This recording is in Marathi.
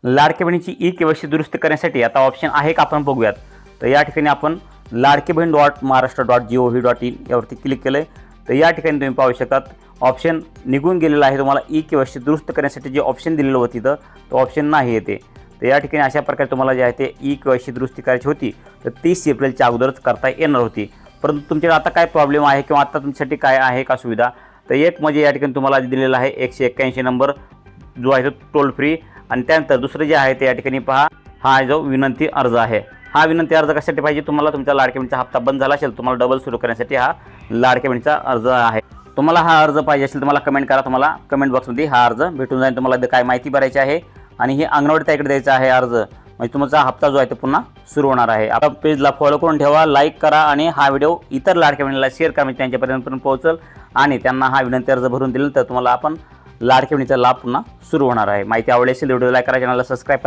लाडकी बहिणीची ई-के.वाय.सी दुरुस्ती करण्यासाठी आता ऑप्शन आहे का आपण बघूयात। तर या ठिकाणी आपण ladkibhin.maharashtra.gov.in यावरती क्लिक केलं तर या ठिकाणी तुम्ही पाहू शकतात ऑप्शन निघून गेलेला आहे। तुम्हाला ई-के.वाय.सी दुरुस्त करण्यासाठी जे ऑप्शन दिलेलं होतं तिथं तो ऑप्शन नाही येते। तर या ठिकाणी अशा प्रकारे तुम्हाला जे आहे ते ई-के.वाय.सी दुरुस्ती करायची होती तर 30 एप्रिलच्या अगोदरच करता येणार होती। परंतु तुमच्याकडे आता काय प्रॉब्लेम आहे किंवा आता तुमच्यासाठी काय आहे का सुविधा, तर एक म्हणजे या ठिकाणी तुम्हाला दिलेला आहे 181 नंबर जो आहे तो टोल फ्री, आणि त्यानंतर दुसरं जे आहे ते या ठिकाणी पहा हा जो विनंती अर्ज आहे। हा विनंती अर्ज कशासाठी पाहिजे, तुम्हाला तुमचा लाडकी बहिणीचा हप्ता बंद झाला असेल तुम्हाला डबल सुरू करण्यासाठी हा लाडकी बहिणीचा अर्ज आहे। तुम्हाला हा अर्ज पाहिजे असेल तर मला कमेंट करा, तुम्हाला कमेंट बॉक्समध्ये हा अर्ज भेटून जाईल। तुम्हाला काय माहिती भरायची आहे आणि हे अंगणवाडी ताईकडे द्यायचा आहे अर्ज, म्हणजे तुमचा हप्ता जो आहे तो पुन्हा सुरू होणार आहे। आपल्या पेजला फॉलो करून ठेवा, लाईक करा आणि हा व्हिडिओ इतर लाडक्या बहिणीला शेअर करा, म्हणजे त्यांच्यापर्यंत पोहोचल आणि त्यांना हा विनंती अर्ज भरून दिला तर तुम्हाला आपण लाडकी बहिणीचा लाभ पुन्हा सुरू होणार आहे। माहिती आवडली असेल व्हिडिओ लाईक करा, चॅनलला सबस्क्राईब करा।